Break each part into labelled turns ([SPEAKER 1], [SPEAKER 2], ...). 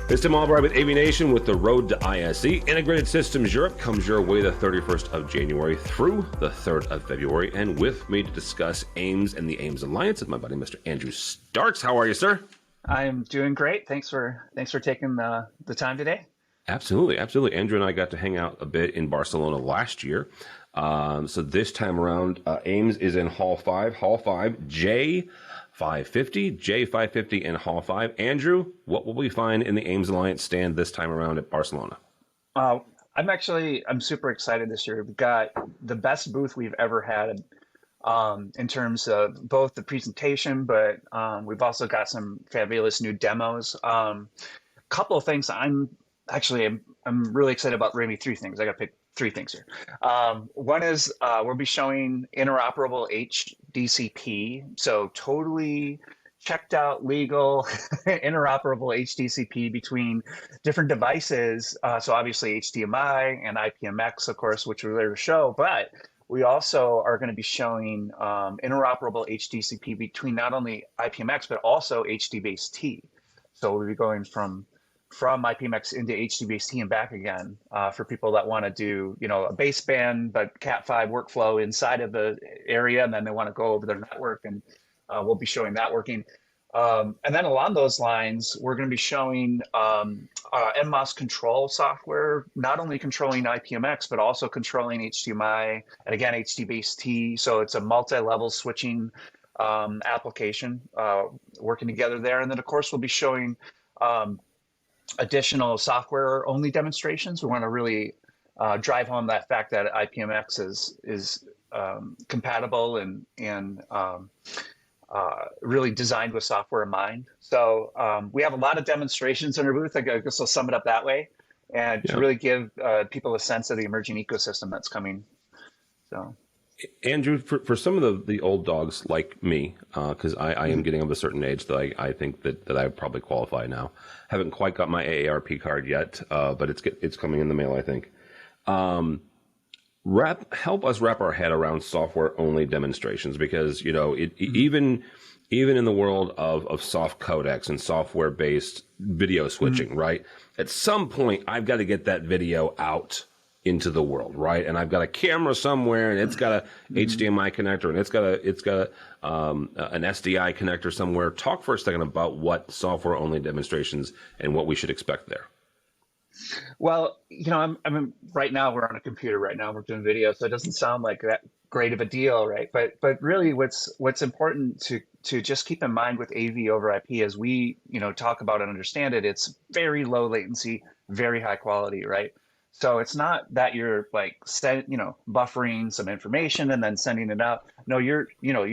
[SPEAKER 1] It's Tim Albright with AVNation with the Road to ISE. Integrated Systems Europe comes your way the 31st of January through the 3rd of February. And with me to discuss AIMS and the AIMS Alliance is my buddy, Mr. Andrew Starks. How are you, sir?
[SPEAKER 2] I'm doing great. Thanks for taking the time today.
[SPEAKER 1] Absolutely, absolutely. Andrew and I got to hang out a bit in Barcelona last year. So this time around, AIMS is in Hall 5, J550, J550 in Hall 5. Andrew, what will we find in the AIMS Alliance stand this time around at Barcelona?
[SPEAKER 2] I'm super excited this year. We've got the best booth we've ever had in terms of both the presentation, but we've also got some fabulous new demos. Couple of things I'm really excited about. Maybe three things. I got to pick three things here. One is we'll be showing interoperable HDCP, so totally checked out, legal, interoperable HDCP between different devices. So obviously HDMI and IPMX, of course, which we're there to show, but we also are going to be showing interoperable HDCP between not only IPMX, but also HD-base-T. So we'll be going from IPMX into HD-base-T and back again for people that want to do, a baseband, but Cat5 workflow inside of the area, and then they want to go over their network, and we'll be showing that working. And then along those lines, we're going to be showing NMOS control software, not only controlling IPMX, but also controlling HDMI and again, HD-base-T. So it's a multi-level switching application working together there. And then of course, we'll be showing additional software only demonstrations. We want to really drive home that fact that IPMX is compatible and really designed with software in mind. So we have a lot of demonstrations in our booth. I guess I'll sum it up that way, and to really give people a sense of the emerging ecosystem that's coming. So,
[SPEAKER 1] Andrew, for some of the old dogs like me, because I am getting of a certain age that I think that I probably qualify now. Haven't quite got my AARP card yet, but it's coming in the mail, I think. Help us wrap our head around software only demonstrations, because even in the world of soft codecs and software based video switching, right? At some point, I've got to get that video out into the world, right? And I've got a camera somewhere, and it's got a HDMI connector, and it's got an SDI connector somewhere. Talk for a second about what software only demonstrations and what we should expect there.
[SPEAKER 2] Well, I'm right now we're on a computer right now. We're doing video, so it doesn't sound like that great of a deal, right? But really, what's important to just keep in mind with AV over IP as we talk about and understand it, it's very low latency, very high quality, right? So it's not that you're buffering some information and then sending it out. No, you're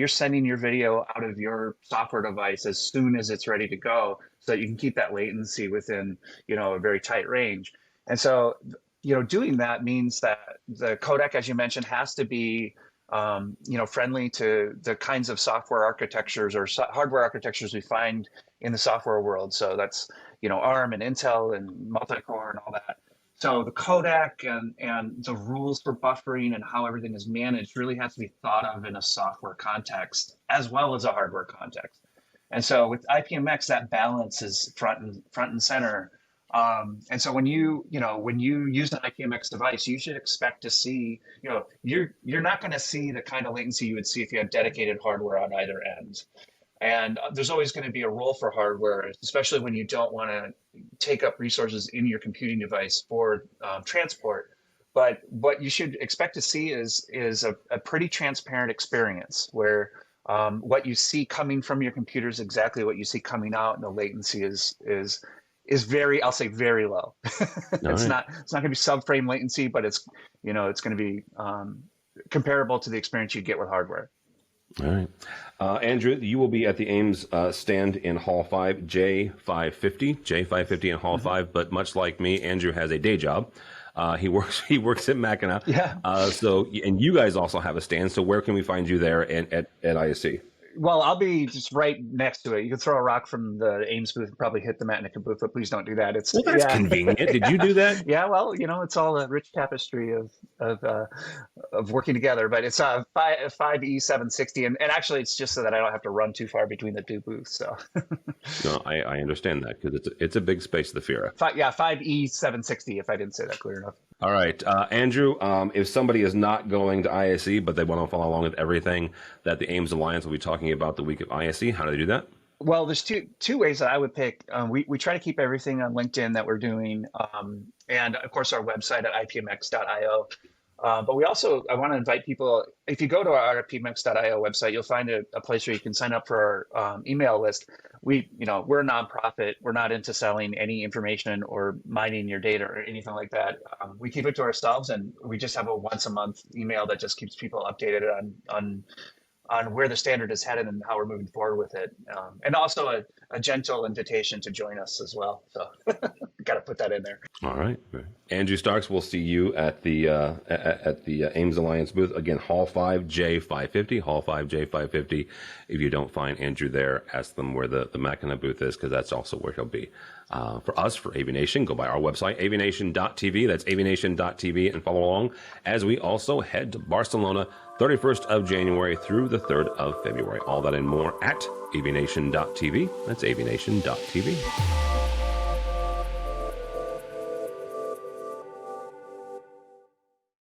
[SPEAKER 2] sending your video out of your software device as soon as it's ready to go, so that you can keep that latency within, a very tight range. And so, doing that means that the codec, as you mentioned, has to be, friendly to the kinds of software architectures or hardware architectures we find in the software world. So that's, ARM and Intel and multi-core and all that. So the codec and the rules for buffering and how everything is managed really has to be thought of in a software context as well as a hardware context. And so with IPMX, that balance is front and center. And so when you use an IPMX device, you should expect to see, you're not going to see the kind of latency you would see if you had dedicated hardware on either end. And there's always going to be a role for hardware, especially when you don't want to take up resources in your computing device for transport. But what you should expect to see is a pretty transparent experience where what you see coming from your computer is exactly what you see coming out, and the latency is very, I'll say, very low. It's not going to be subframe latency, but it's going to be comparable to the experience you get with hardware.
[SPEAKER 1] All right. Andrew, you will be at the AIMS stand in Hall 5, J550 in Hall 5, but much like me, Andrew has a day job. He works at Mackinac.
[SPEAKER 2] Yeah.
[SPEAKER 1] And you guys also have a stand. So where can we find you there and at ISE?
[SPEAKER 2] Well, I'll be just right next to it. You can throw a rock from the Ames booth and probably hit the Matnica booth, but please don't do that. It's
[SPEAKER 1] Well, that's
[SPEAKER 2] yeah,
[SPEAKER 1] convenient. Did you do that?
[SPEAKER 2] yeah. Well, it's all a rich tapestry of uh, of working together. But it's 5E760, and actually, it's just so that I don't have to run too far between the two booths. So
[SPEAKER 1] No, I understand that because it's a big space, the Fira.
[SPEAKER 2] yeah, 5E760. If I didn't say that clear enough.
[SPEAKER 1] All right, Andrew, if somebody is not going to ISE, but they want to follow along with everything that the Ames Alliance will be talking about the week of ISE, how do they do that?
[SPEAKER 2] Well, there's two ways that I would pick. We try to keep everything on LinkedIn that we're doing, and of course our website at ipmx.io. But I want to invite people. If you go to our ipmx.io website, you'll find a place where you can sign up for our email list. We're a nonprofit. We're not into selling any information or mining your data or anything like that. We keep it to ourselves, and we just have a once a month email that just keeps people updated on where the standard is headed and how we're moving forward with it. And also a gentle invitation to join us as well. So got to put that in there.
[SPEAKER 1] All right. Andrew Starks, we'll see you at the Ames Alliance booth. Again, Hall 5J550, Hall 5J550. If you don't find Andrew there, ask them where the Mackinac booth is, because that's also where he'll be. For us, for AVNation, go by our website, avnation.tv. That's avnation.tv, and follow along as we also head to Barcelona, 31st of January through the 3rd of February. All that and more at avnation.tv. That's avnation.tv.